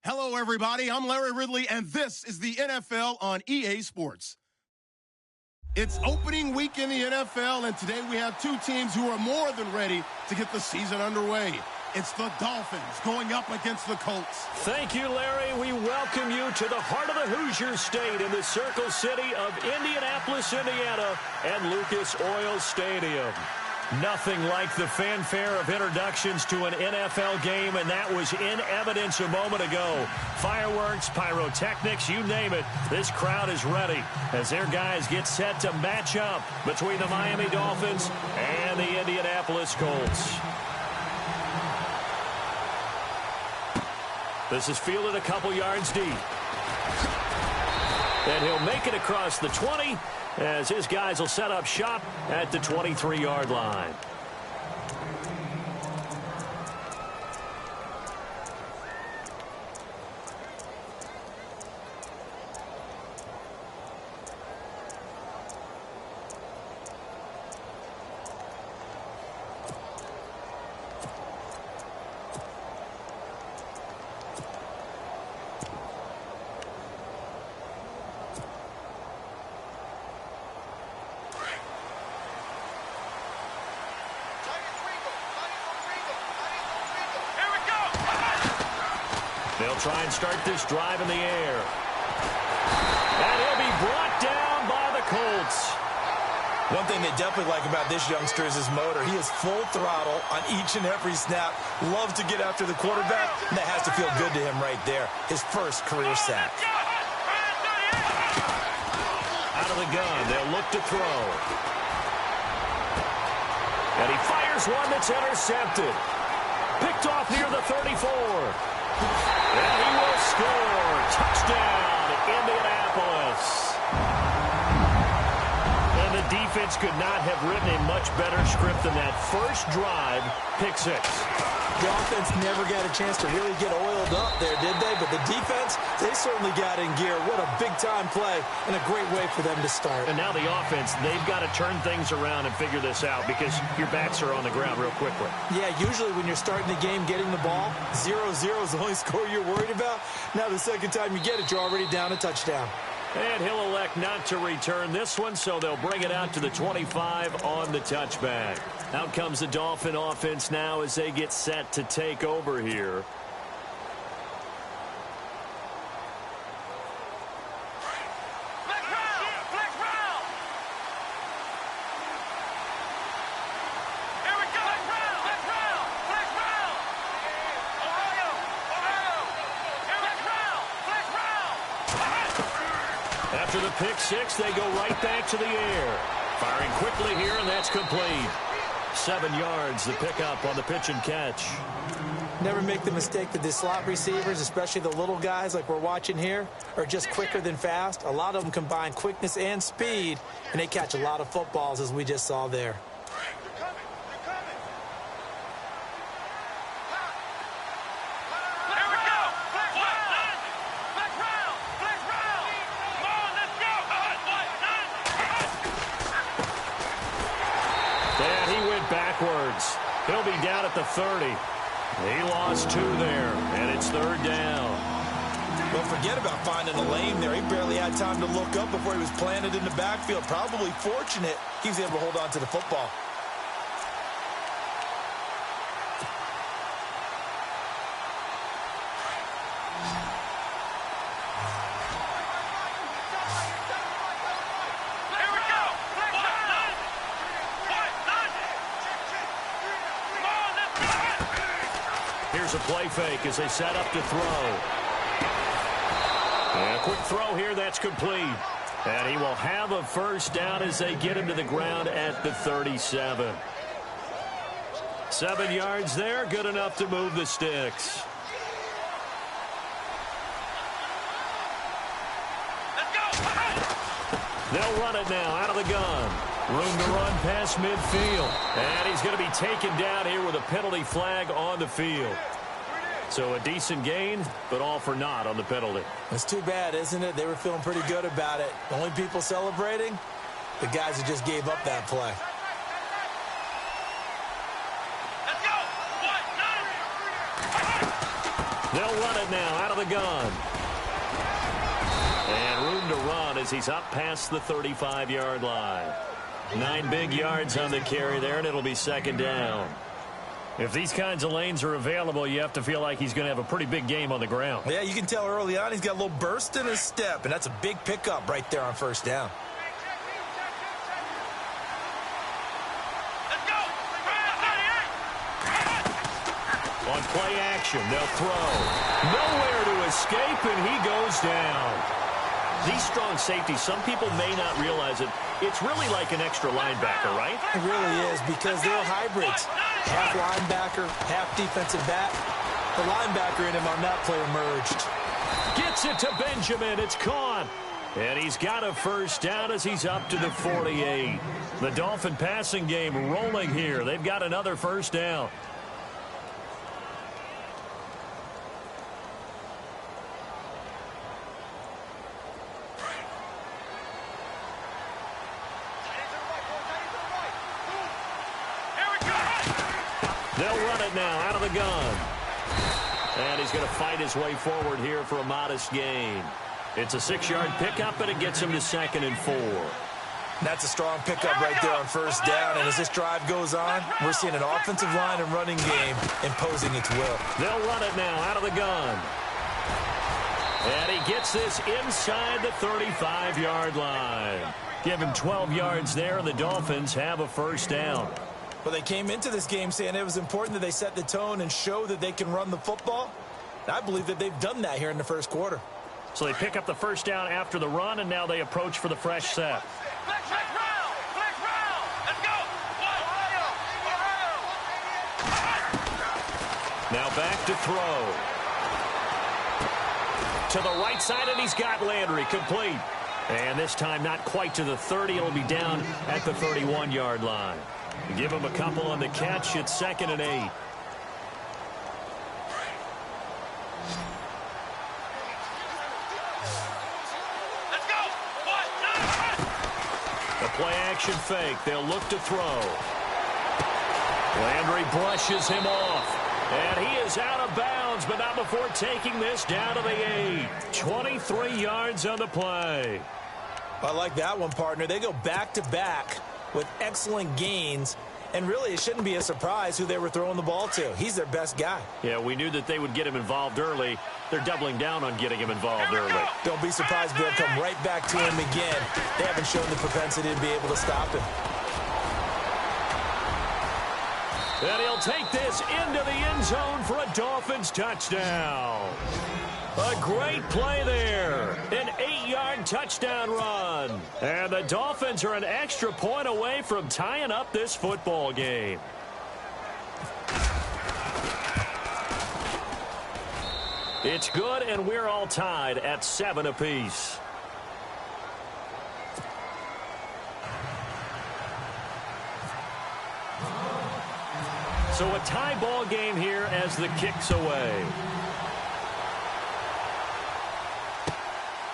Hello, everybody. I'm Larry Ridley, and this is the NFL on EA Sports. It's opening week in the NFL, and today we have two teams who are more than ready to get the season underway. It's the Dolphins going up against the Colts. Thank you, Larry. We welcome you to the heart of the Hoosier State in the Circle City of Indianapolis, Indiana, and Lucas Oil Stadium. Nothing like the fanfare of introductions to an NFL game, and that was in evidence a moment ago. Fireworks, pyrotechnics, you name it. This crowd is ready as their guys get set to match up between the Miami Dolphins and the Indianapolis Colts. This is fielded a couple yards deep. And he'll make it across the 20 as his guys will set up shop at the 23-yard line. They'll try and start this drive in the air. And he'll be brought down by the Colts. One thing they definitely like about this youngster is his motor. He is full throttle on each and every snap. Loves to get after the quarterback, and that has to feel good to him right there. His first career sack. Out of the gun, they'll look to throw. And he fires one that's intercepted. Picked off near the 34. And he will score. Touchdown, Indianapolis. And the defense could not have written a much better script than that first drive, pick six. The offense never got a chance to really get oiled up there, did they? But the defense, they certainly got in gear. What a big-time play and a great way for them to start. And now the offense, they've got to turn things around and figure this out because your backs are on the ground real quickly. Yeah, usually when you're starting the game getting the ball, 0-0 is the only score you're worried about. Now the second time you get it, you're already down a touchdown. And he'll elect not to return this one, so they'll bring it out to the 25 on the touchback. Out comes the Dolphin offense now as they get set to take over here. After the pick six, they go right back to the air. Firing quickly here, and that's complete. 7 yards, the pickup on the pitch and catch. Never make the mistake that the slot receivers, especially the little guys like we're watching here, are just quicker than fast. A lot of them combine quickness and speed, and they catch a lot of footballs, as we just saw there. Backwards. He'll be down at the 30. He lost 2 there, and it's third down. Well, forget about finding a lane there. He barely had time to look up before he was planted in the backfield. Probably fortunate he was able to hold on to the football. Here's a play fake as they set up to throw. And a quick throw here, that's complete. And he will have a first down as they get him to the ground at the 37. 7 yards there, good enough to move the sticks. They'll run it now out of the gun. Room to run past midfield. And he's going to be taken down here with a penalty flag on the field. So a decent gain, but all for naught on the penalty. It's too bad, isn't it? They were feeling pretty good about it. The only people celebrating, the guys who just gave up that play. They'll run it now out of the gun. And room to run as he's up past the 35-yard line. 9 big yards on the carry there, and it'll be second down. If these kinds of lanes are available, you have to feel like he's going to have a pretty big game on the ground. Yeah, you can tell early on he's got a little burst in his step, and that's a big pickup right there on first down. On play action, they'll throw. Nowhere to escape, and he goes down. These strong safeties, some people may not realize it. It's really like an extra linebacker, right? It really is, because they're hybrids. Half linebacker, half defensive back. The linebacker in him on that play emerged. Gets it to Benjamin. It's caught. And he's got a first down as he's up to the 48. The Dolphin passing game rolling here. They've got another first down. They'll run it now out of the gun. And he's going to fight his way forward here for a modest gain. It's a 6-yard pickup, and it gets him to 2nd and 4. That's a strong pickup right there on first down. And as this drive goes on, we're seeing an offensive line and running game imposing its will. They'll run it now out of the gun. And he gets this inside the 35-yard line. Give him 12 yards there, and the Dolphins have a first down. Well, they came into this game saying it was important that they set the tone and show that they can run the football. I believe that they've done that here in the first quarter. So they pick up the first down after the run, and now they approach for the fresh set. Now back to throw. To the right side, and he's got Landry complete. And this time not quite to the 30. It'll be down at the 31-yard line. Give him a couple on the catch. It's 2nd and 8. Let's go. The play action fake. They'll look to throw. Landry brushes him off. And he is out of bounds, but not before taking this down to the 8. 23 yards on the play. I like that one, partner. They go back-to-back with excellent gains, and really it shouldn't be a surprise who they were throwing the ball to. He's their best guy. Yeah, we knew that they would get him involved early. They're doubling down on getting him involved early. Don't be surprised if they'll come right back to him again. They haven't shown the propensity to be able to stop him. And he'll take this into the end zone for a Dolphins touchdown. A great play there. An 8-yard touchdown run. And the Dolphins are an extra point away from tying up this football game. It's good, and we're all tied at 7 apiece. So a tie ball game here as the kick's away.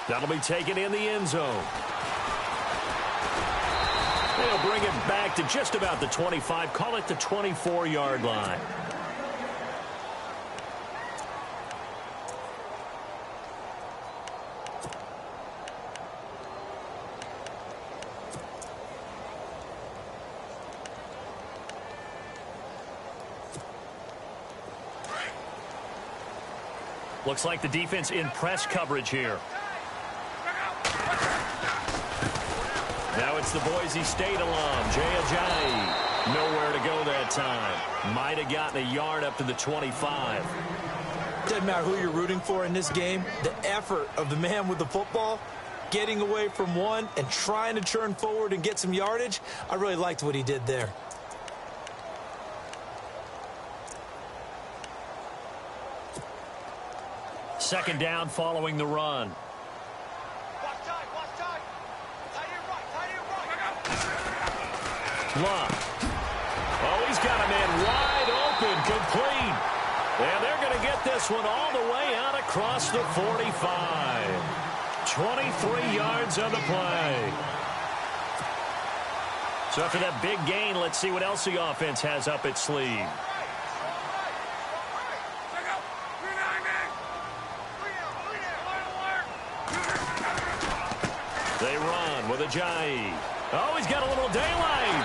That'll be taken in the end zone. They'll bring it back to just about the 25. Call it the 24-yard line. Looks like the defense in press coverage here. Now it's the Boise State alum, Jay Ajayi. Nowhere to go that time. Might have gotten a yard up to the 25. Doesn't matter who you're rooting for in this game. The effort of the man with the football, getting away from one and trying to turn forward and get some yardage, I really liked what he did there. Second down following the run. Luck. Oh, he's got a man wide open, complete. And they're going to get this one all the way out across the 45. 23 yards on the play. So after that big gain, let's see what else the offense has up its sleeve. They run with Ajayi. Oh, he's got a little daylight.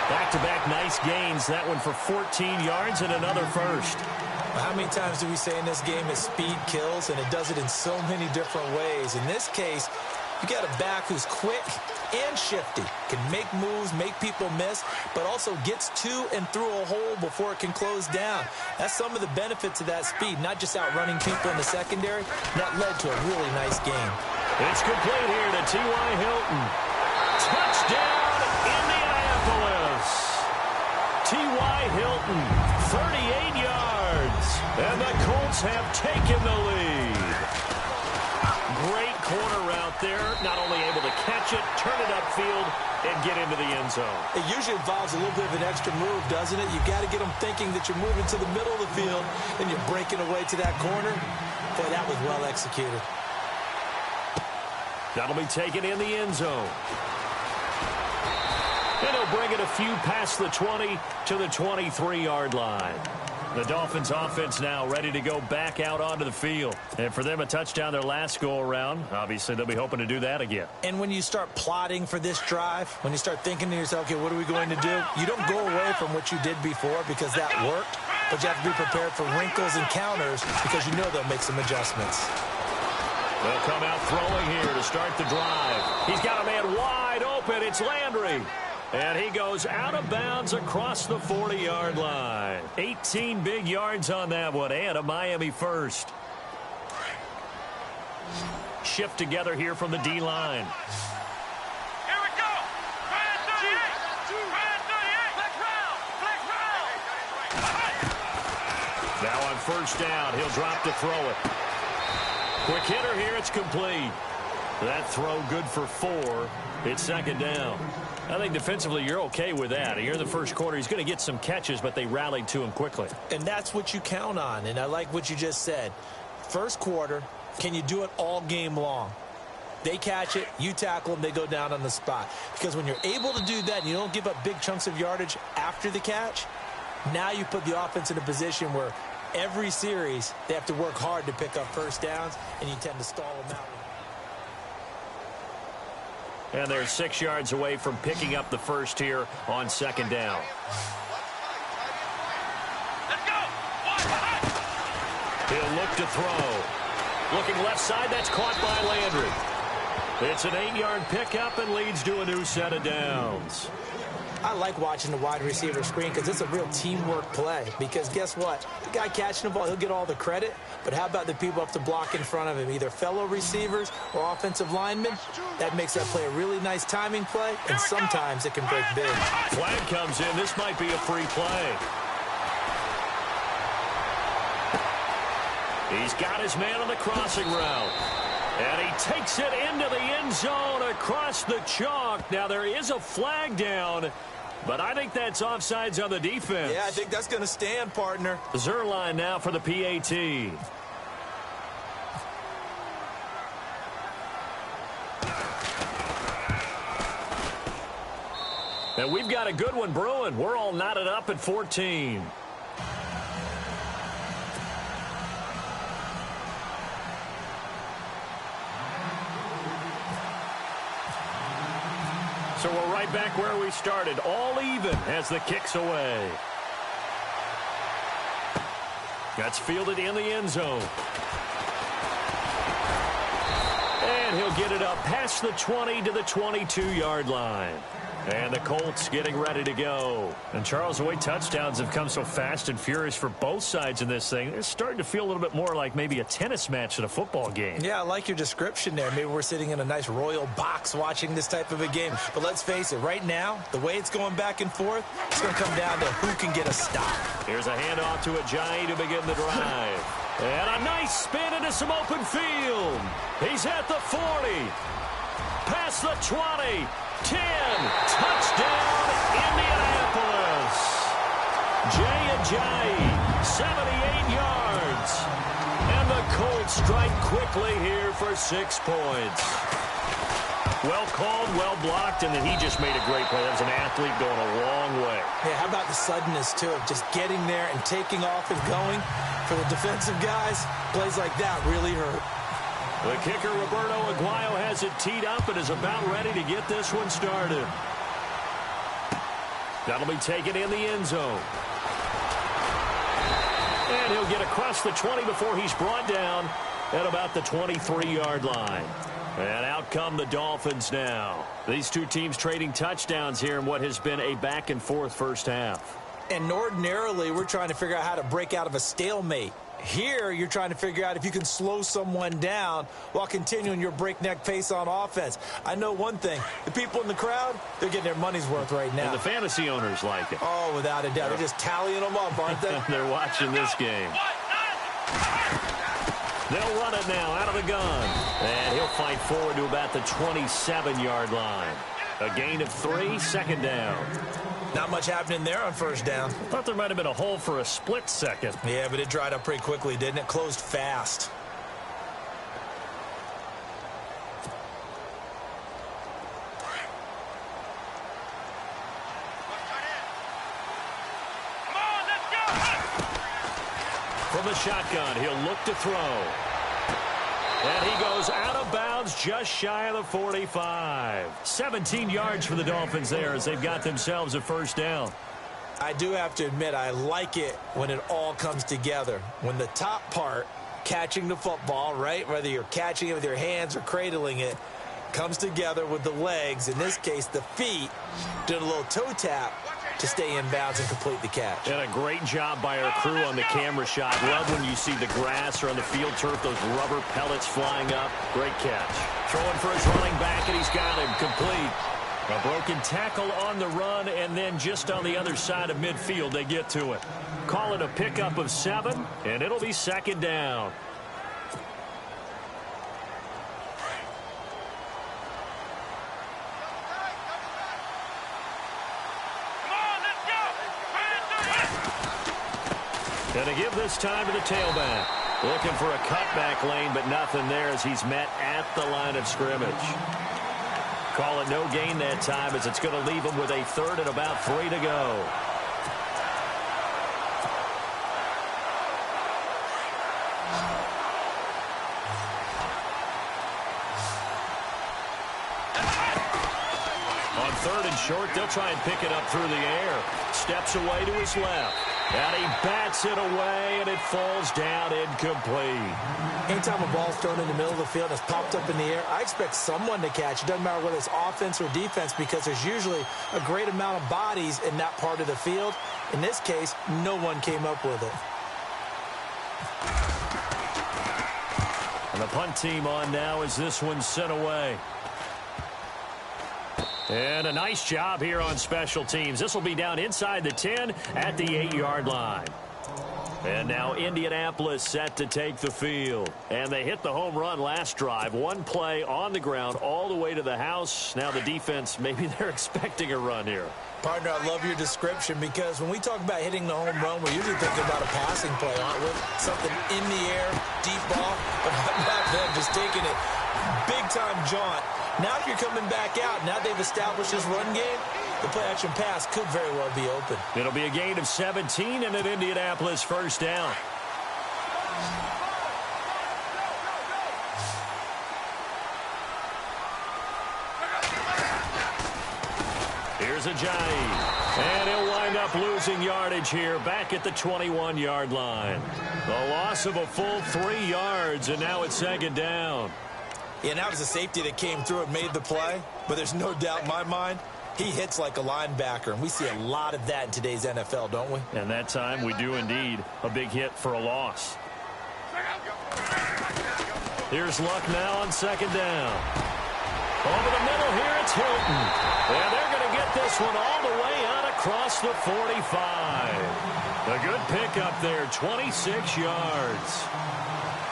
Back-to-back nice gains. That one for 14 yards and another first. How many times do we say in this game that speed kills, and it does it in so many different ways? In this case, you got a back who's quick and shifty, can make moves, make people miss, but also gets to and through a hole before it can close down. That's some of the benefits of that speed, not just outrunning people in the secondary. That led to a really nice game. It's complete here to T.Y. Hilton. Touchdown, Indianapolis. T.Y. Hilton, 38 yards. And the Colts have taken the lead. Great corner route there. Not only able to catch it, turn it upfield, and get into the end zone. It usually involves a little bit of an extra move, doesn't it? You've got to get them thinking that you're moving to the middle of the field and you're breaking away to that corner. Boy, that was well executed. That'll be taken in the end zone. And he'll bring it a few past the 20 to the 23-yard line. The Dolphins offense now ready to go back out onto the field. And for them, a touchdown their last go-around. Obviously, they'll be hoping to do that again. And when you start plotting for this drive, when you start thinking to yourself, okay, what are we going to do? You don't go away from what you did before because that worked, but you have to be prepared for wrinkles and counters because you know they'll make some adjustments. They'll come out throwing here to start the drive. He's got a man wide open. It's Landry. And he goes out of bounds across the 40-yard line. 18 big yards on that one, and a Miami first. Shift together here from the D-line. Here we go. Flag 38. Flag 38. Flag round. Now on first down, he'll drop to throw it. Quick hitter here, it's complete. That throw good for 4. It's second down. I think defensively you're okay with that. Here in the first quarter, he's going to get some catches, but they rallied to him quickly. And that's what you count on, and I like what you just said. First quarter, can you do it all game long? They catch it, you tackle them, they go down on the spot. Because when you're able to do that and you don't give up big chunks of yardage after the catch, now you put the offense in a position where every series they have to work hard to pick up first downs, and you tend to stall them out. And they're 6 yards away from picking up the first here on second down. Let's go. He'll look to throw. Looking left side, that's caught by Landry. It's an 8-yard pickup and leads to a new set of downs. I like watching the wide receiver screen because it's a real teamwork play. Because guess what? The guy catching the ball, he'll get all the credit. But how about the people up to block in front of him, either fellow receivers or offensive linemen? That makes that play a really nice timing play, and sometimes it can break big. Flag comes in. This might be a free play. He's got his man on the crossing route. And he takes it into the end zone across the chalk. Now, there is a flag down, but I think that's offsides on the defense. Yeah, I think that's going to stand, partner. Zerline now for the PAT. And we've got a good one brewing. We're all knotted up at 14. So we're right back where we started, all even as the kick's away. That's fielded in the end zone. And he'll get it up past the 20 to the 22-yard line. And the Colts getting ready to go. And, Charles, the way touchdowns have come so fast and furious for both sides in this thing, it's starting to feel a little bit more like maybe a tennis match at a football game. Yeah, I like your description there. Maybe we're sitting in a nice royal box watching this type of a game. But let's face it, right now, the way it's going back and forth, it's going to come down to who can get a stop. Here's a handoff to Ajayi to begin the drive. And a nice spin into some open field. He's at the 40. Past the 20. 10, touchdown, Indianapolis. Ajayi, 78 yards. And the Colts strike quickly here for 6 points. Well called, well blocked, and then he just made a great play. That was an athlete going a long way. Yeah, how about the suddenness, too, of just getting there and taking off and going? For the defensive guys, plays like that really hurt. The kicker, Roberto Aguayo, has it teed up and is about ready to get this one started. That'll be taken in the end zone. And he'll get across the 20 before he's brought down at about the 23-yard line. And out come the Dolphins now. These two teams trading touchdowns here in what has been a back-and-forth first half. And ordinarily, we're trying to figure out how to break out of a stalemate. Here, you're trying to figure out if you can slow someone down while continuing your breakneck pace on offense. I know one thing. The people in the crowd, they're getting their money's worth right now. And the fantasy owners like it. Oh, without a doubt. They're just tallying them up, aren't they? They're watching this game. They'll run it now out of the gun. And he'll fight forward to about the 27-yard line. A gain of 3, second down. Not much happening there on first down. Thought there might have been a hole for a split second. Yeah, but it dried up pretty quickly, didn't it? Closed fast. Come on, let's go! From the shotgun, he'll look to throw. And he goes out of bounds just shy of the 45. 17 yards for the Dolphins there as they've got themselves a first down. I do have to admit, I like it when it all comes together. When the top part, catching the football, right, whether you're catching it with your hands or cradling it, comes together with the legs, in this case the feet, doing a little toe tap to stay in bounds and complete the catch. And a great job by our crew on the camera shot. Love when you see the grass or on the field turf, those rubber pellets flying up. Great catch. Throwing for his running back, and he's got him complete. A broken tackle on the run, and then just on the other side of midfield, they get to it. Call it a pickup of 7, and it'll be second down. And to give this time to the tailback. Looking for a cutback lane, but nothing there as he's met at the line of scrimmage. Call it no gain that time as it's going to leave him with a third and about 3 to go. On third and short, they'll try and pick it up through the air. Steps away to his left. And he bats it away, and it falls down incomplete. Anytime a ball's thrown in the middle of the field and it's popped up in the air, I expect someone to catch. It doesn't matter whether it's offense or defense because there's usually a great amount of bodies in that part of the field. In this case, no one came up with it. And the punt team on now as this one's sent away. And a nice job here on special teams. This will be down inside the 10 at the 8-yard line. And now Indianapolis set to take the field. And they hit the home run last drive. One play on the ground all the way to the house. Now the defense, maybe they're expecting a run here. Partner, I love your description because when we talk about hitting the home run, we're usually thinking about a passing play, aren't we? Something in the air, deep ball, but not them just taking it. Big-time jaunt. Now if you're coming back out, now they've established this run game, the play-action pass could very well be open. It'll be a gain of 17 and an Indianapolis first down. Here's Ajayi. And he'll wind up losing yardage here back at the 21-yard line. The loss of a full 3 yards, and now it's second down. Yeah, and that was a safety that came through and made the play, but there's no doubt in my mind, he hits like a linebacker, and we see a lot of that in today's NFL, don't we? And that time we do indeed. A big hit for a loss. Here's Luck now on second down. Over the middle here, it's Hilton. And they're going to get this one all the way out across the 45. A good pickup there, 26 yards.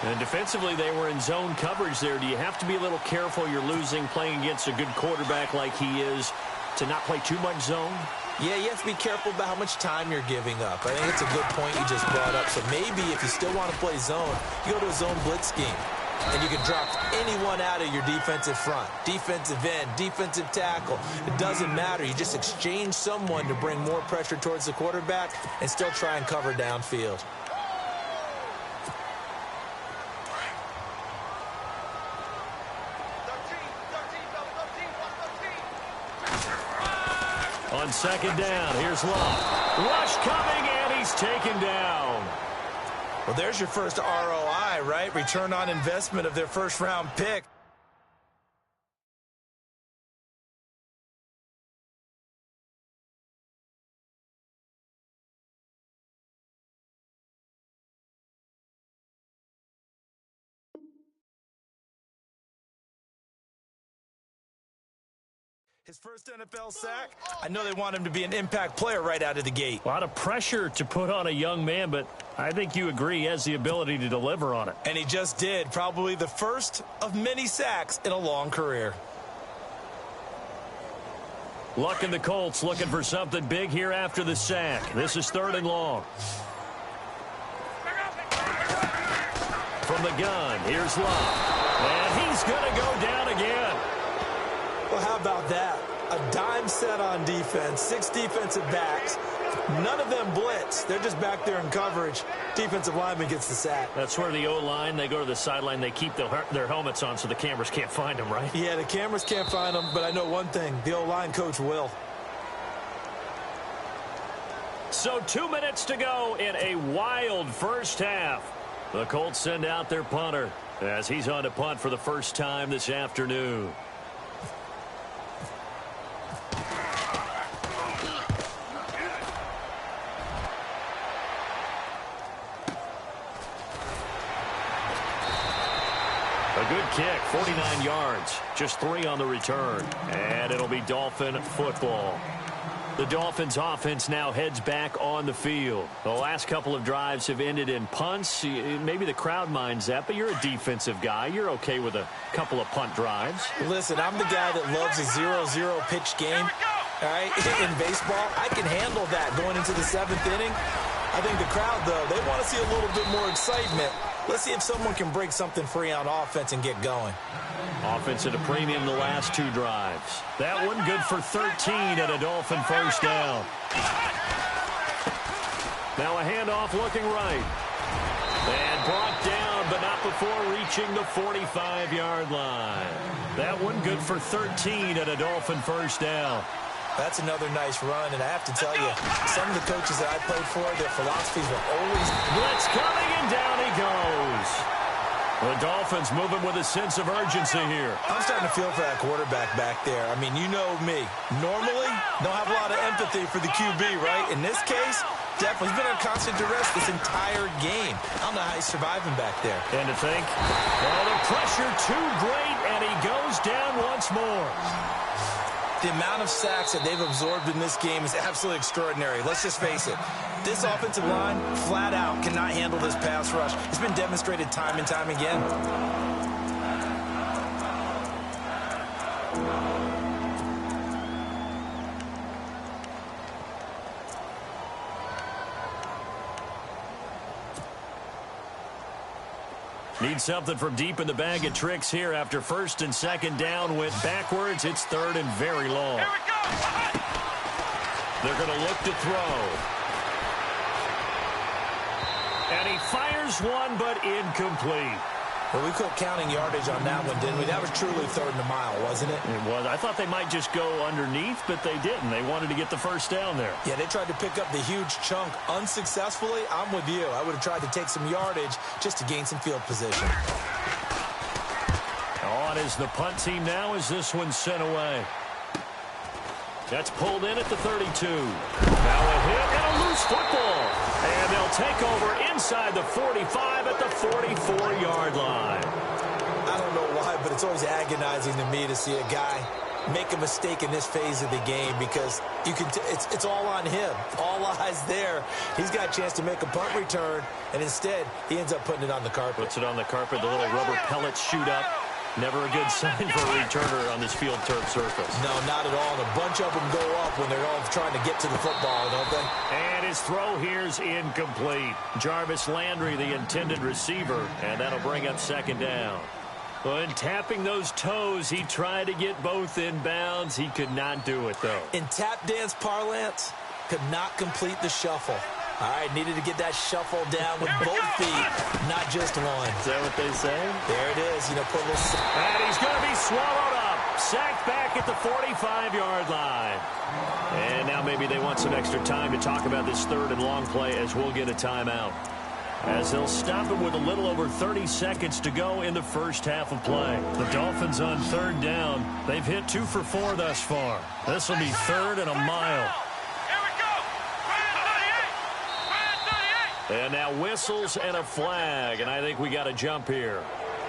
And defensively, they were in zone coverage there. Do you have to be a little careful you're losing playing against a good quarterback like he is to not play too much zone? Yeah, you have to be careful about how much time you're giving up. I think it's a good point you just brought up. So maybe if you still want to play zone, you go to a zone blitz scheme. And you can drop anyone out of your defensive front. Defensive end, defensive tackle. It doesn't matter. You just exchange someone to bring more pressure towards the quarterback and still try and cover downfield. On second down, here's Love. Rush coming, and he's taken down. Well, there's your first ROI, right? Return on investment of their first-round pick. His first NFL sack, I know they want him to be an impact player right out of the gate. A lot of pressure to put on a young man, but I think you agree he has the ability to deliver on it. And he just did. Probably the first of many sacks in a long career. Luck and the Colts looking for something big here after the sack. This is 3rd and long. From the gun, here's Love. And he's going to go down again. Well, how about that? A dime set on defense, 6 defensive backs. None of them blitz. They're just back there in coverage. Defensive lineman gets the sack. That's where the O-line, they go to the sideline, they keep their helmets on so the cameras can't find them, right? Yeah, the cameras can't find them, but I know one thing. The O-line coach will. So 2 minutes to go in a wild first half. The Colts send out their punter as he's on to punt for the first time this afternoon. A good kick, 49 yards, just 3 on the return, and it'll be Dolphin football. The Dolphins offense now heads back on the field. The last couple of drives have ended in punts. Maybe the crowd minds that, but you're a defensive guy. You're okay with a couple of punt drives. Listen, I'm the guy that loves a 0-0 pitch game. All right, in baseball, I can handle that going into the 7th inning. I think the crowd, though, they want to see a little bit more excitement. Let's see if someone can break something free on offense and get going. Offense at a premium the last 2 drives. That one good for 13 at a Dolphin first down. Now a handoff looking right. And brought down, but not before reaching the 45-yard line. That one good for 13 at a Dolphin first down. That's another nice run, and I have to tell you, some of the coaches that I played for, their philosophies were always... Blitz coming, and down he goes. The Dolphins moving with a sense of urgency here. I'm starting to feel for that quarterback back there. I mean, you know me. Normally, don't have a lot of empathy for the QB, right? In this case, definitely. He's been on constant duress this entire game. I don't know how he's surviving back there. And to think, well, the pressure too great, and he goes down once more. The amount of sacks that they've absorbed in this game is absolutely extraordinary. Let's just face it. This offensive line, flat out, cannot handle this pass rush. It's been demonstrated time and time again. Need something from deep in the bag of tricks here after 1st and 2nd down went backwards. It's 3rd and very long. Here we go. They're going to look to throw. And he fires one, but incomplete. Well, we quit counting yardage on that one, didn't we? That was truly 3rd and a mile, wasn't it? It was. I thought they might just go underneath, but they didn't. They wanted to get the first down there. Yeah, they tried to pick up the huge chunk unsuccessfully. I'm with you. I would have tried to take some yardage just to gain some field position. On is the punt team now as this one's sent away. That's pulled in at the 32. Now a hit and a loose football. And they'll take over inside the 45 at the 44-yard line. I don't know why, but it's always agonizing to me to see a guy make a mistake in this phase of the game because you can it's all on him. All eyes there. He's got a chance to make a punt return, and instead he ends up putting it on the carpet. Puts it on the carpet. The little rubber pellets shoot up. Never a good sign for a returner on this field turf surface. No, not at all. And a bunch of them go up when they're all trying to get to the football, don't they? And his throw here's incomplete. Jarvis Landry, the intended receiver, and that'll bring up 2nd down. When tapping those toes, he tried to get both in bounds. He could not do it, though. In tap dance parlance, could not complete the shuffle. All right, needed to get that shuffle down with both feet, not just one. Is that what they say? There it is. You know, put a little... And he's going to be swallowed up. Sacked back at the 45-yard line. And now maybe they want some extra time to talk about this third and long play as we'll get a timeout. As they'll stop it with a little over 30 seconds to go in the first half of play. The Dolphins on third down. They've hit 2 for 4 thus far. This will be third and a mile. Here we go. Fire 38. And now whistles and a flag. And I think we got a jump here.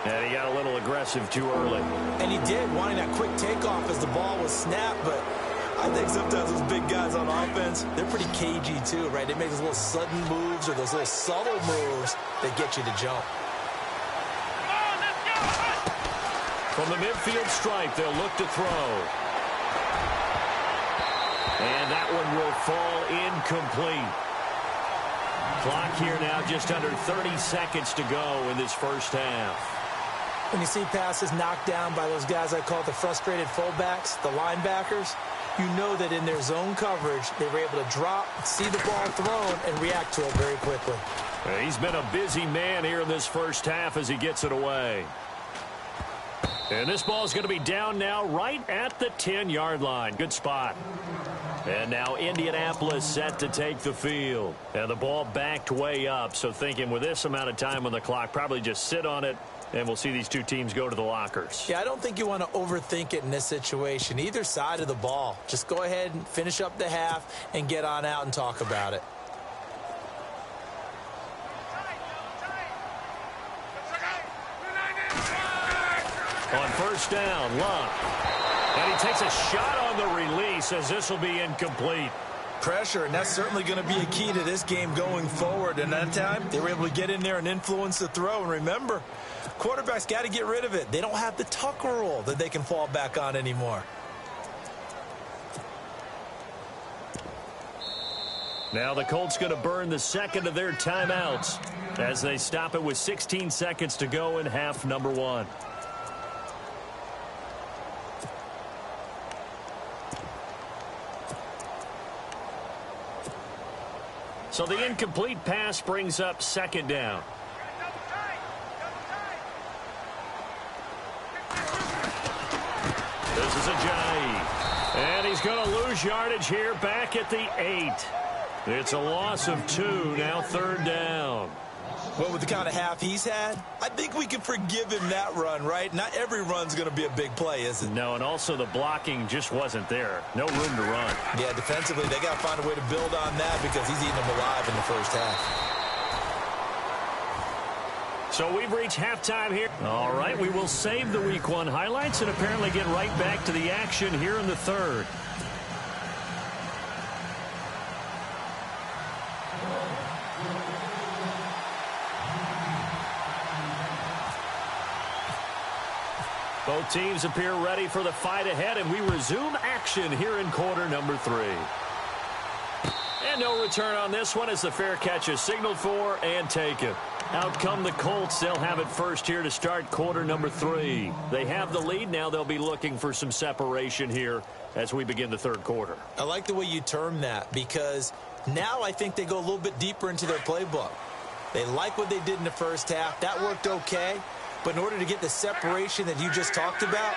And he got a little aggressive too early. And he did, wanting that quick takeoff as the ball was snapped, but I think sometimes those big guys on offense, they're pretty cagey too, right? They make those little sudden moves or those little subtle moves that get you to jump. Come on, let's go. From the midfield stripe, they'll look to throw. And that one will fall incomplete. Clock here now just under 30 seconds to go in this first half. When you see passes knocked down by those guys I call the frustrated fullbacks, the linebackers, you know that in their zone coverage, they were able to drop, see the ball thrown, and react to it very quickly. He's been a busy man here in this first half as he gets it away. And this ball is going to be down now right at the 10-yard line. Good spot. And now Indianapolis set to take the field. And the ball backed way up, so thinking with this amount of time on the clock, probably just sit on it, and we'll see these two teams go to the lockers. Yeah, I don't think you want to overthink it in this situation. Either side of the ball. Just go ahead and finish up the half and get on out and talk about it. On first down, Luck. And he takes a shot on the release as this will be incomplete. Pressure, and that's certainly going to be a key to this game going forward. And that time, they were able to get in there and influence the throw. And remember, quarterbacks got to get rid of it. They don't have the Tucker rule that they can fall back on anymore. Now the Colts going to burn the second of their timeouts as they stop it with 16 seconds to go in half number 1. So the incomplete pass brings up second down. This is Ajayi. And he's going to lose yardage here back at the 8. It's a loss of 2, now third down. Well, with the kind of half he's had, I think we can forgive him that run, right? Not every run's going to be a big play, is it? No, and also the blocking just wasn't there. No room to run. Yeah, defensively, they got to find a way to build on that because he's eating them alive in the first half. So we've reached halftime here. All right, we will save the Week 1 highlights and apparently get right back to the action here in the third. Both teams appear ready for the fight ahead, and we resume action here in quarter number 3. And no return on this one as the fair catch is signaled for and taken. Out come the Colts. They'll have it first here to start quarter number 3. They have the lead. Now they'll be looking for some separation here as we begin the third quarter. I like the way you term that because now I think they go a little bit deeper into their playbook. They like what they did in the first half. That worked okay. But in order to get the separation that you just talked about,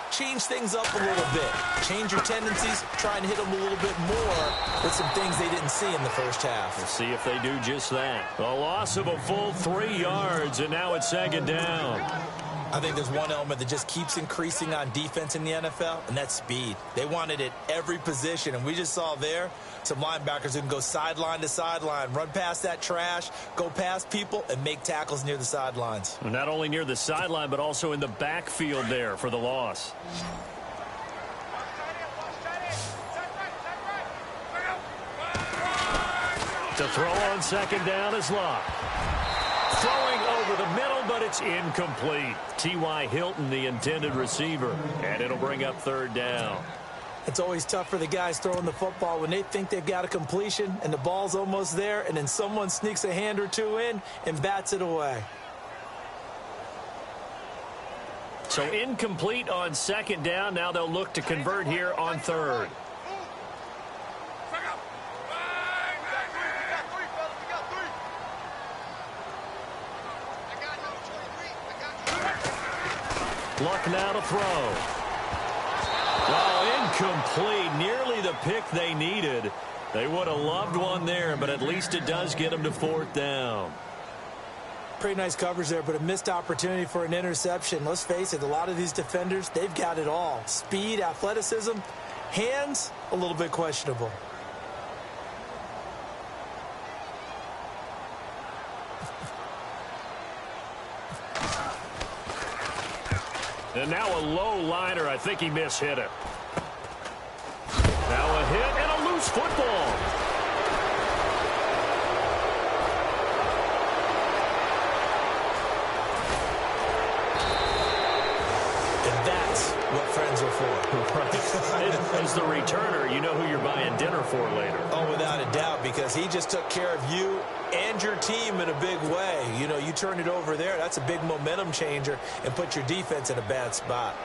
change things up a little bit. Change your tendencies, try and hit them a little bit more with some things they didn't see in the first half. We'll see if they do just that. A loss of a full 3 yards, and now it's second down. I think there's one element that just keeps increasing on defense in the NFL, and that's speed. They want it at every position, and we just saw there some linebackers who can go sideline to sideline, run past that trash, go past people, and make tackles near the sidelines. Not only near the sideline, but also in the backfield there for the loss. To throw on second down is Luck. Throwing over the middle, but it's incomplete. T.Y. Hilton, the intended receiver, and it'll bring up third down. It's always tough for the guys throwing the football when they think they've got a completion and the ball's almost there, and then someone sneaks a hand or two in and bats it away. So incomplete on second down. Now they'll look to convert here on third. Luck now to throw. Oh, incomplete. Nearly the pick they needed. They would have loved one there, but at least it does get them to 4th down. Pretty nice coverage there, but a missed opportunity for an interception. Let's face it, a lot of these defenders, they've got it all. Speed, athleticism, hands, a little bit questionable. And now a low liner. I think he mishit it. Now a hit and a loose football. And that's what friends are for. Right. As the returner, you know who you're buying dinner for later. Oh, without a doubt, because he just took care of you and your team in a big way. You know, you turn it over there, that's a big momentum changer and put your defense in a bad spot.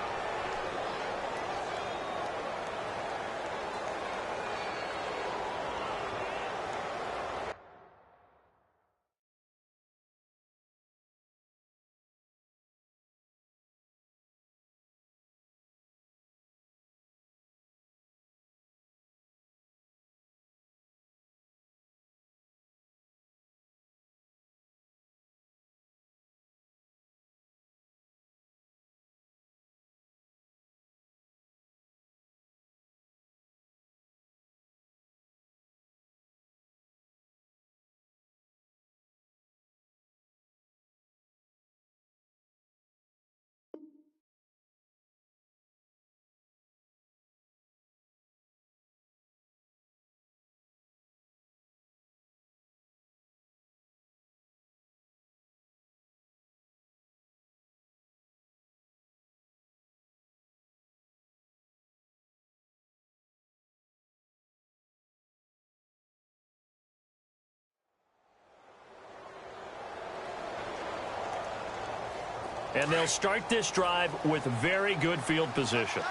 And they'll start this drive with very good field position.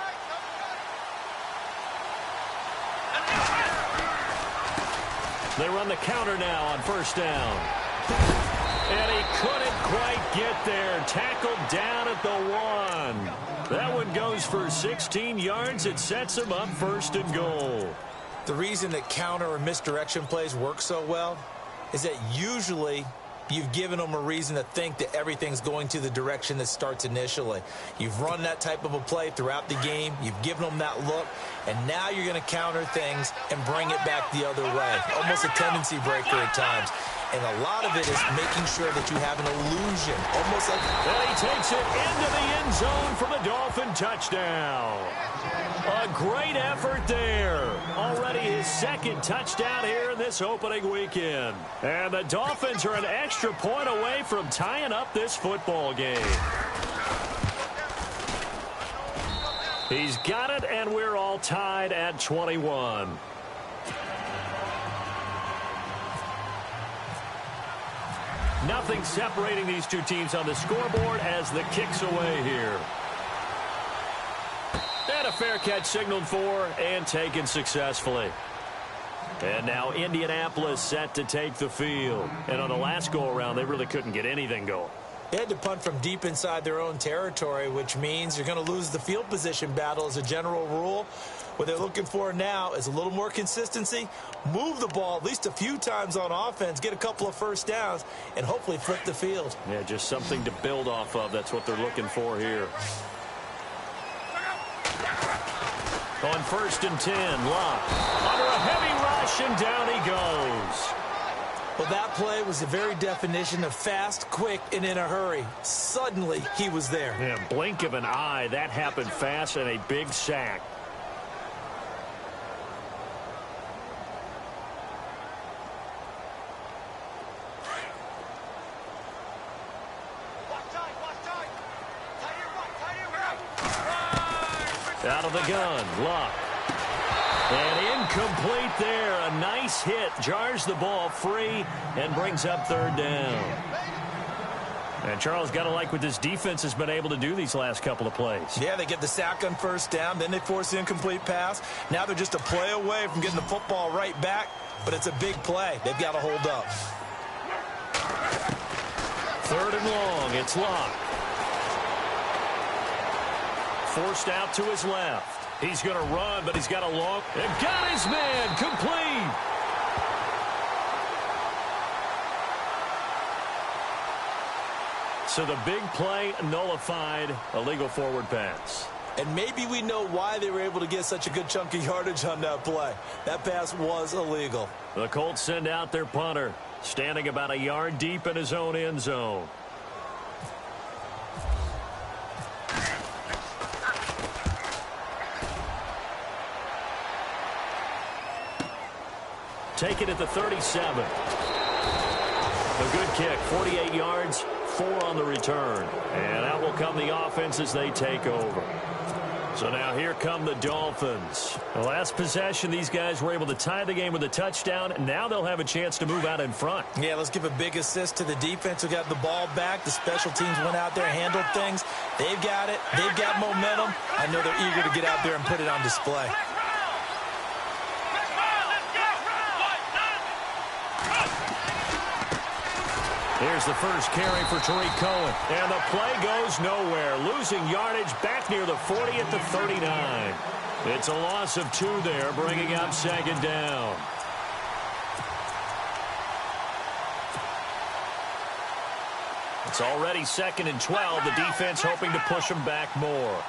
They run the counter now on 1st down. And he couldn't quite get there. Tackled down at the 1. That one goes for 16 yards. It sets him up 1st and goal. The reason that counter or misdirection plays work so well is that usually you've given them a reason to think that everything's going to the direction that starts initially. You've run that type of a play throughout the game. You've given them that look. And now you're going to counter things and bring it back the other way. Almost a tendency breaker at times. And a lot of it is making sure that you have an illusion. Almost like... And he takes it into the end zone for the Dolphin touchdown. A great effort there. Already his 2nd touchdown here in this opening weekend. And the Dolphins are an extra point away from tying up this football game. He's got it, and we're all tied at 21. Nothing separating these two teams on the scoreboard as the kick's away here. And a fair catch signaled for and taken successfully. And now Indianapolis set to take the field. And on the last go-around, they really couldn't get anything going. They had to punt from deep inside their own territory, which means you're going to lose the field position battle as a general rule. What they're looking for now is a little more consistency, move the ball at least a few times on offense, get a couple of 1st downs, and hopefully flip the field. Yeah, just something to build off of. That's what they're looking for here. On 1st and 10, Locke under a heavy rush, and down he goes. Well, that play was the very definition of fast, quick, and in a hurry. Suddenly, he was there. Yeah, blink of an eye. That happened fast, and a big sack. Out of the gun, Locke. And incomplete there. A nice hit. Jars the ball free and brings up 3rd down. And Charles, got to like what this defense has been able to do these last couple of plays. Yeah, they get the sack on 1st down. Then they force the incomplete pass. Now they're just a play away from getting the football right back. But it's a big play. They've got to hold up. 3rd and long. It's Locke. Forced out to his left. He's going to run, but he's got a long... And got his man complete. So the big play nullified, a legal forward pass. And maybe we know why they were able to get such a good chunk of yardage on that play. That pass was illegal. The Colts send out their punter, standing about a yard deep in his own end zone. Take it at the 37. A good kick, 48 yards, 4 on the return. And out will come the offense as they take over. So now here come the Dolphins. The last possession, these guys were able to tie the game with a touchdown. Now they'll have a chance to move out in front. Yeah, let's give a big assist to the defense who got the ball back. The special teams went out there, handled things. They've got it. They've got momentum. I know they're eager to get out there and put it on display. Here's the first carry for Tariq Cohen. And the play goes nowhere. Losing yardage back near the 40 at the 39. It's a loss of 2 there, bringing up second down. It's already 2nd and 12. The defense hoping to push them back more.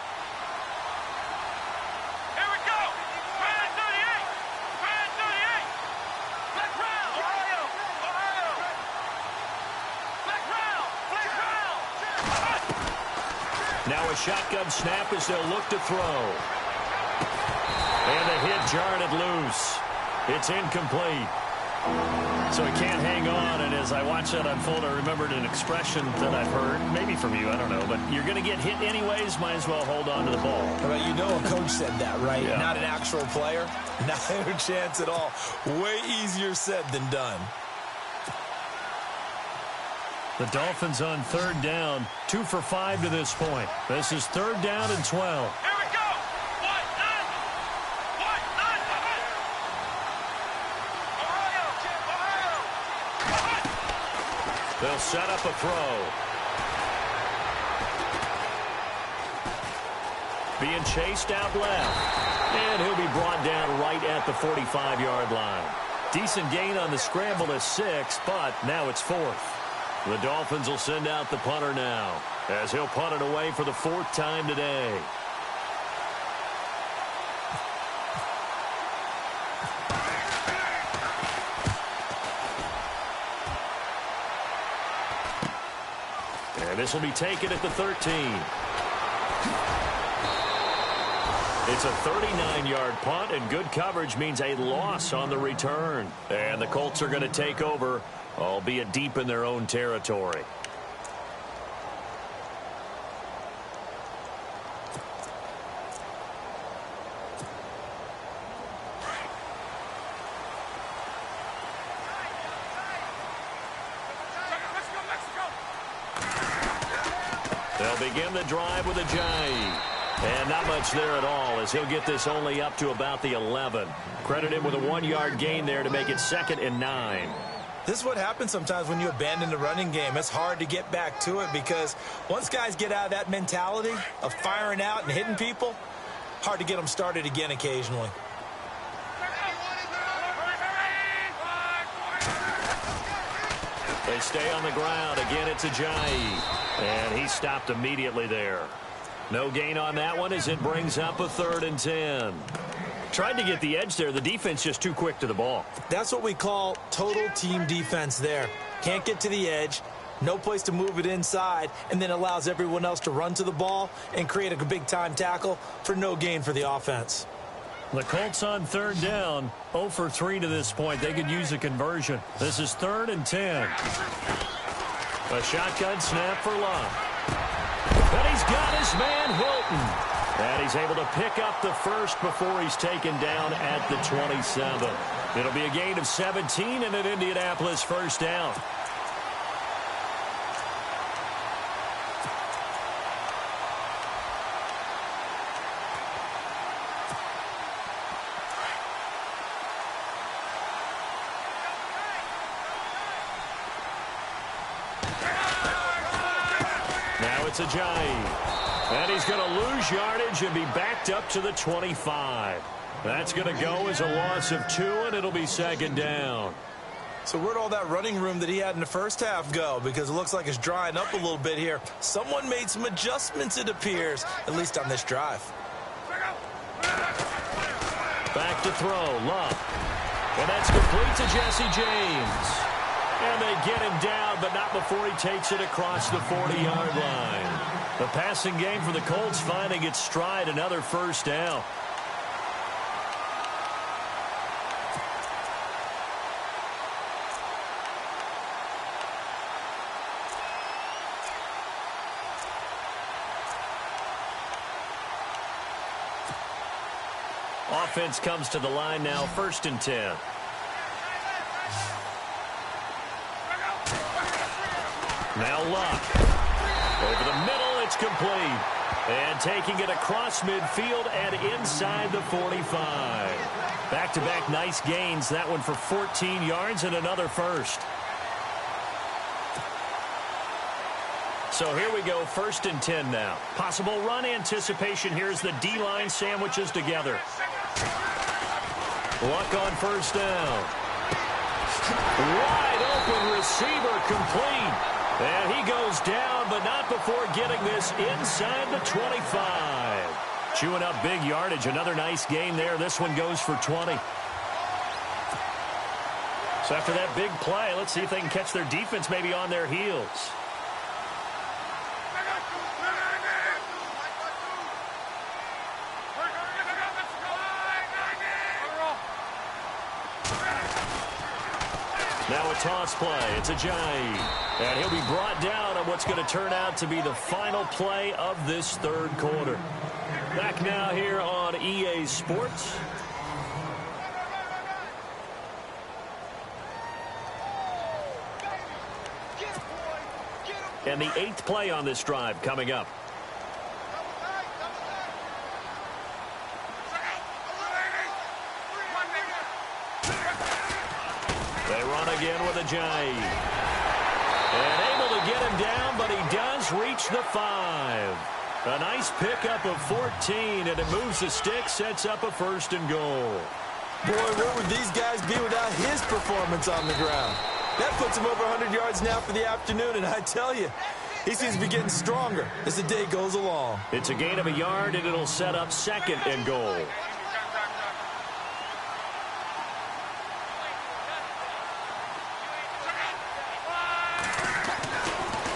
Now a shotgun snap as they'll look to throw. And the hit jarred it loose. It's incomplete. So he can't hang on, and as I watched that unfold, I remembered an expression that I've heard, maybe from you, I don't know, but you're going to get hit anyways, might as well hold on to the ball. Well, you know a coach said that, right? Yeah. Not an actual player. Not a chance at all. Way easier said than done. The Dolphins on 3rd down, 2 for 5 to this point. This is 3rd down and 12. Here we go. They'll set up a throw. Being chased out left. And he'll be brought down right at the 45-yard line. Decent gain on the scramble to 6, but now it's 4th. The Dolphins will send out the punter now, as he'll punt it away for the 4th time today. And this will be taken at the 13. It's a 39-yard punt, and good coverage means a loss on the return. And the Colts are going to take over, albeit deep in their own territory. They'll begin the drive with a Jai. And not much there at all, as he'll get this only up to about the 11. Credit him with a 1-yard gain there to make it 2nd and 9. This is what happens sometimes when you abandon the running game. It's hard to get back to it because once guys get out of that mentality of firing out and hitting people, hard to get them started again occasionally. They stay on the ground. Again, it's Ajayi. And he stopped immediately there. No gain on that one as it brings up a 3rd and 10. Tried to get the edge there. The defense just too quick to the ball. That's what we call total team defense there. Can't get to the edge, no place to move it inside, and then allows everyone else to run to the ball and create a big-time tackle for no gain for the offense. The Colts on 3rd down, 0 for 3 to this point. They could use a conversion. This is 3rd and 10. A shotgun snap for Love. But he's got his man Hilton. And he's able to pick up the first before he's taken down at the 27. It'll be a gain of 17 and an Indianapolis 1st down. Now It's Ajayi. And he's going to lose yardage and be backed up to the 25. That's going to go as a loss of 2, and it'll be second down. So where'd all that running room that he had in the first half go? Because it looks like it's drying up a little bit here. Someone made some adjustments, it appears, at least on this drive. Back to throw, Love. And that's complete to Jesse James. And they get him down, but not before he takes it across the 40-yard line. The passing game for the Colts finding its stride, another first down. Offense comes to the line now, 1st and 10. Now Luck. Over the middle, it's complete. And taking it across midfield and inside the 45. Back-to-back nice gains. That one for 14 yards and another first. So here we go, 1st and 10 now. Possible run anticipation here as the D-line sandwiches together. Luck on 1st down. Wide open receiver complete. And he goes down, but not before getting this inside the 25. Chewing up big yardage. Another nice gain there. This one goes for 20. So after that big play, let's see if they can catch their defense maybe on their heels. Now a toss play. It's Ajayi. And he'll be brought down on what's going to turn out to be the final play of this 3rd quarter. Back now here on EA Sports. And the 8th play on this drive coming up. They run again with Ajayi. And able to get him down, but he does reach the 5. A nice pickup of 14, and it moves the stick, sets up a 1st and goal. Boy, where would these guys be without his performance on the ground? That puts him over 100 yards now for the afternoon, and I tell you, he seems to be getting stronger as the day goes along. It's a gain of a yard, and it'll set up 2nd and goal.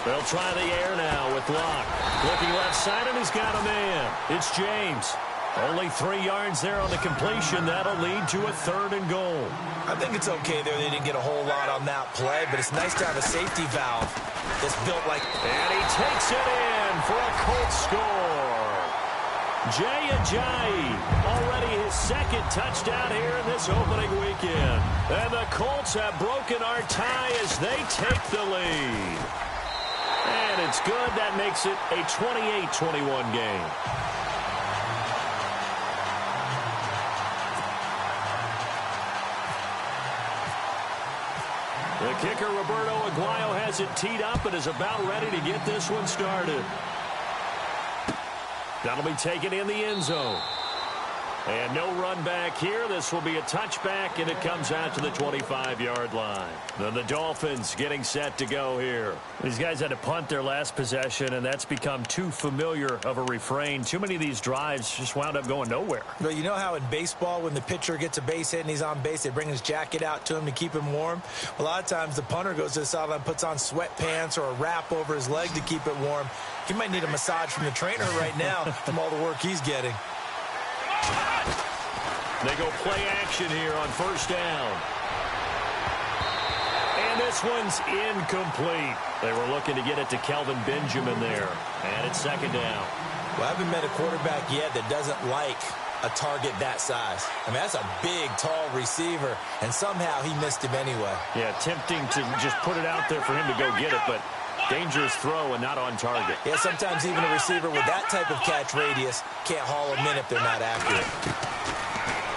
They'll try the air now with Locke. Looking left side, and he's got a man. It's James. Only 3 yards there on the completion. That'll lead to a 3rd and goal. I think it's okay there. They didn't get a whole lot on that play, but it's nice to have a safety valve that's built like... And he takes it in for a Colts score. Jay Ajayi, already his 2nd touchdown here in this opening weekend. And the Colts have broken our tie as they take the lead. And it's good. That makes it a 28-21 game. The kicker, Roberto Aguayo, has it teed up and is about ready to get this one started. That'll be taken in the end zone. And no run back here. This will be a touchback, and it comes out to the 25-yard line. Then the Dolphins getting set to go here. These guys had to punt their last possession, and that's become too familiar of a refrain. Too many of these drives just wound up going nowhere. But you know how in baseball, when the pitcher gets a base hit and he's on base, they bring his jacket out to him to keep him warm? A lot of times the punter goes to the sideline, puts on sweatpants or a wrap over his leg to keep it warm. He might need a massage from the trainer right now from all the work he's getting. They go play action here on 1st down. And this one's incomplete. They were looking to get it to Kelvin Benjamin there. And it's 2nd down. Well, I haven't met a quarterback yet that doesn't like a target that size. I mean, that's a big, tall receiver, and somehow he missed him anyway. Yeah, tempting to just put it out there for him to go get it, but dangerous throw and not on target. Yeah, sometimes even a receiver with that type of catch radius can't haul them in if they're not accurate.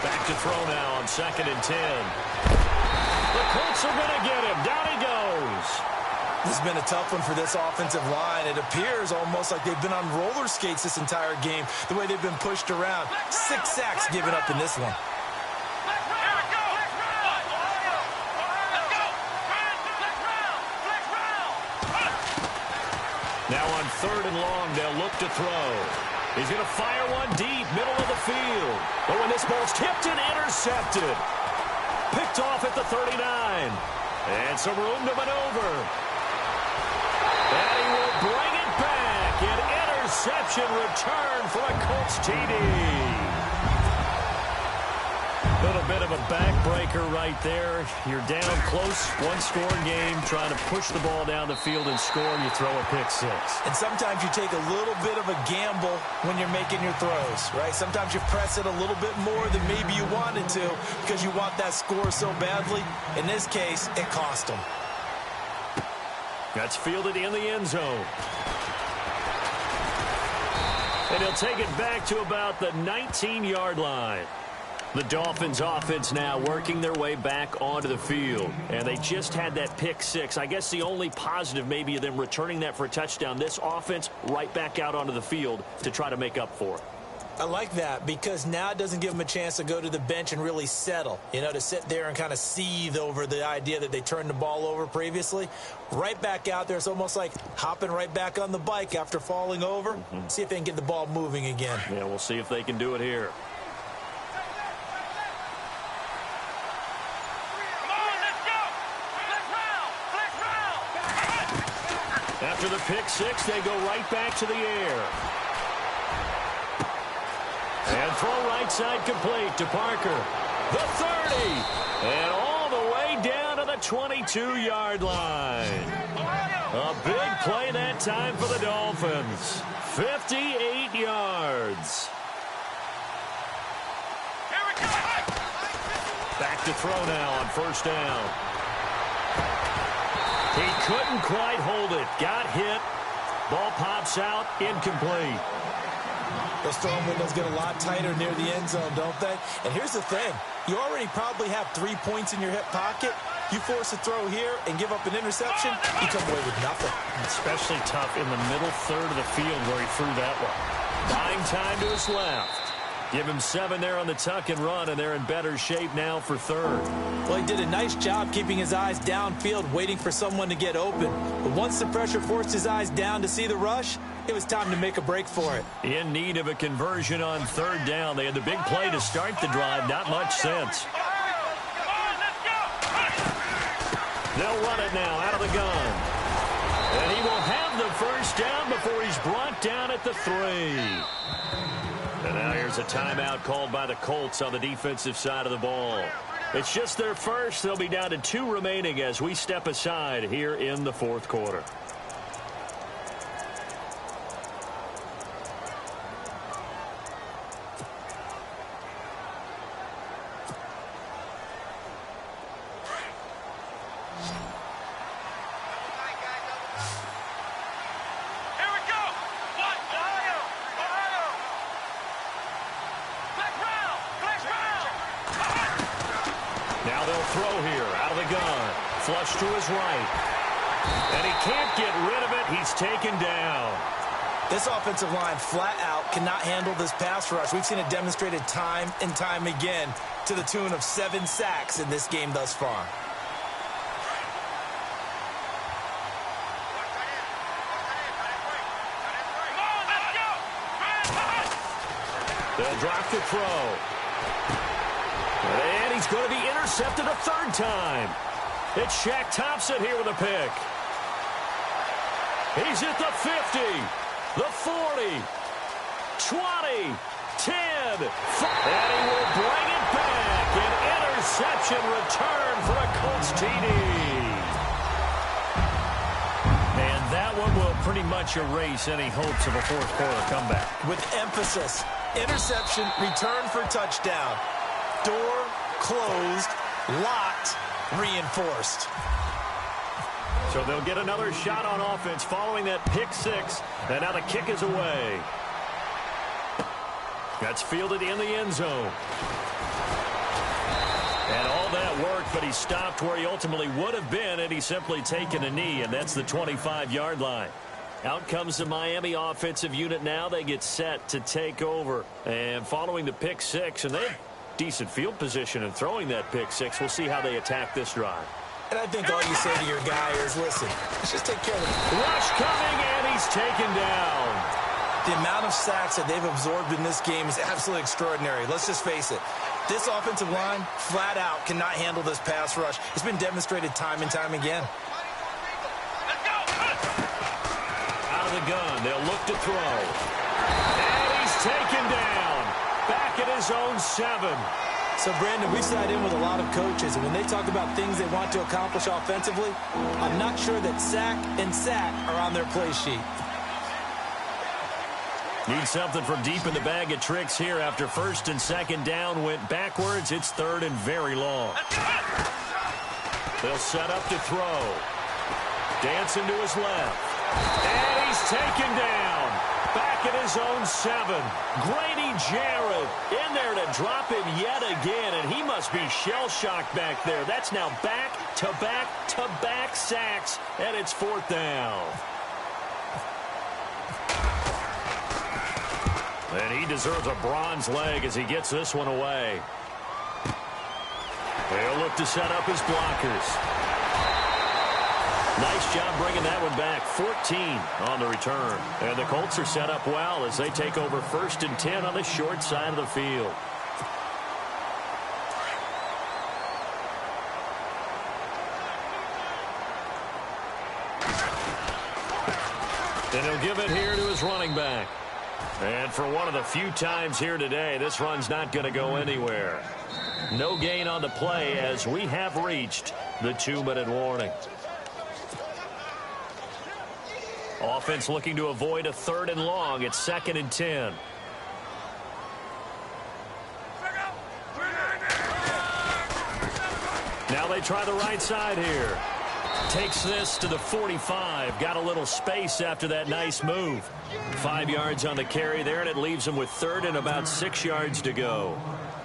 Back to throw now on 2nd and 10. The Colts are going to get him. Down he goes. This has been a tough one for this offensive line. It appears almost like they've been on roller skates this entire game, the way they've been pushed around. 6 sacks given up in this one. Now on 3rd and long, they'll look to throw. He's going to fire one deep, middle of the field. But when this ball's tipped and intercepted. Picked off at the 39. And some room to maneuver. And he will bring it back. An interception return for a Colts TD. A little bit of a backbreaker right there. You're down close, one-score game, trying to push the ball down the field and score, and you throw a pick 6. And sometimes you take a little bit of a gamble when you're making your throws, right? Sometimes you press it a little bit more than maybe you wanted to because you want that score so badly. In this case, it cost them. That's fielded in the end zone. And he'll take it back to about the 19-yard line. The Dolphins offense now working their way back onto the field. And they just had that pick 6. I guess the only positive maybe of them returning that for a touchdown. This offense right back out onto the field to try to make up for it. I like that because now it doesn't give them a chance to go to the bench and really settle. You know, to sit there and kind of seethe over the idea that they turned the ball over previously. Right back out there. It's almost like hopping right back on the bike after falling over. See if they can get the ball moving again. Yeah, we'll see if they can do it here. After the pick 6, they go right back to the air. And throw right side complete to Parker. The 30. And all the way down to the 22-yard line. A big play that time for the Dolphins. 58 yards. Back to throw now on 1st down. He couldn't quite hold it. Got hit. Ball pops out. Incomplete. Those throwing windows get a lot tighter near the end zone, don't they? And here's the thing. You already probably have 3 points in your hip pocket. You force a throw here and give up an interception, you come away with nothing. Especially tough in the middle third of the field where he threw that one. Buying time to his left. Give him 7 there on the tuck and run, and they're in better shape now for 3rd. Well, he did a nice job keeping his eyes downfield, waiting for someone to get open. But once the pressure forced his eyes down to see the rush, it was time to make a break for it. In need of a conversion on 3rd down. They had the big play to start the drive. Not much sense. They'll run it now out of the gun. And he will have the 1st down before he's brought down at the 3. And now here's a timeout called by the Colts on the defensive side of the ball. It's just their first. They'll be down to 2 remaining as we step aside here in the 4th quarter. Now they'll throw here out of the gun. Flush to his right. And he can't get rid of it. He's taken down. This offensive line flat out cannot handle this pass rush. We've seen it demonstrated time and time again to the tune of 7 sacks in this game thus far. They'll drop the throw. And he's going to be intercepted a 3rd time. It's Shaq Thompson here with a pick. He's at the 50, the 40, 20, 10, 5. And he will bring it back. An interception return for a Colts TD. And that one will pretty much erase any hopes of a 4th quarter comeback. With emphasis, interception, return for touchdown. Door closed, locked, reinforced. So they'll get another shot on offense following that pick 6. And now the kick is away. That's fielded in the end zone. And all that work, but but he stopped where he ultimately would have been, and he's simply taken a knee, and that's the 25-yard line. Out comes the Miami offensive unit now. They get set to take over. And following the pick six, and they have decent field position in throwing that pick six. We'll see how they attack this drive. And I think all you say to your guy is, listen, let's just take care of it. Rush coming, and he's taken down. The amount of sacks that they've absorbed in this game is absolutely extraordinary. Let's just face it. This offensive line, flat out, cannot handle this pass rush. It's been demonstrated time and time again. Out of the gun, they'll look to throw. And he's taken down. Back at his own 7. So, Brandon, we sat in with a lot of coaches, and when they talk about things they want to accomplish offensively, I'm not sure that sack and sack are on their play sheet. Need something from deep in the bag of tricks here after first and second down went backwards. It's third and very long. They'll set up to throw. Dancing to his left. And he's taken down. Back at his own 7. Grady Jarrett in there to drop him yet again, and he must be shell-shocked back there. That's now back-to-back-to-back sacks, and it's fourth down. And he deserves a bronze leg as he gets this one away. They'll look to set up his blockers. Nice job bringing that one back. 14 on the return. And the Colts are set up well as they take over first and 10 on the short side of the field. And he'll give it here to his running back. And for one of the few times here today, this run's not going to go anywhere. No gain on the play as we have reached the 2-minute warning. Offense looking to avoid a third and long. It's 2nd and 10. Now they try the right side here. Takes this to the 45. Got a little space after that nice move. 5 yards on the carry there, and it leaves them with third and about 6 yards to go.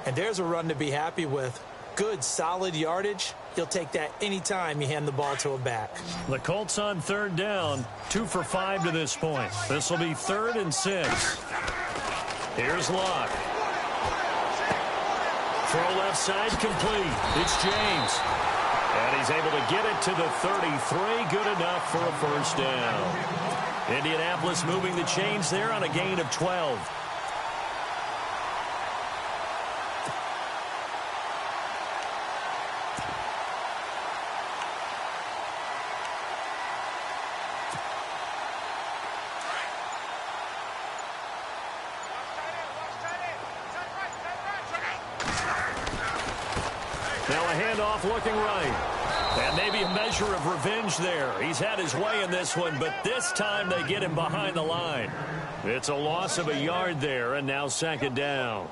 And there's a run to be happy with. Good, solid yardage. You'll take that anytime you hand the ball to a back. The Colts on third down. 2 for 5 to this point. This will be 3rd and 6. Here's Luck. Throw left side complete. It's James. And he's able to get it to the 33. Good enough for a first down. Indianapolis moving the chains there on a gain of 12. Now a handoff looking right. And maybe a measure of revenge there. He's had his way in this one, but this time they get him behind the line. It's a loss of a yard there, and now 2nd down.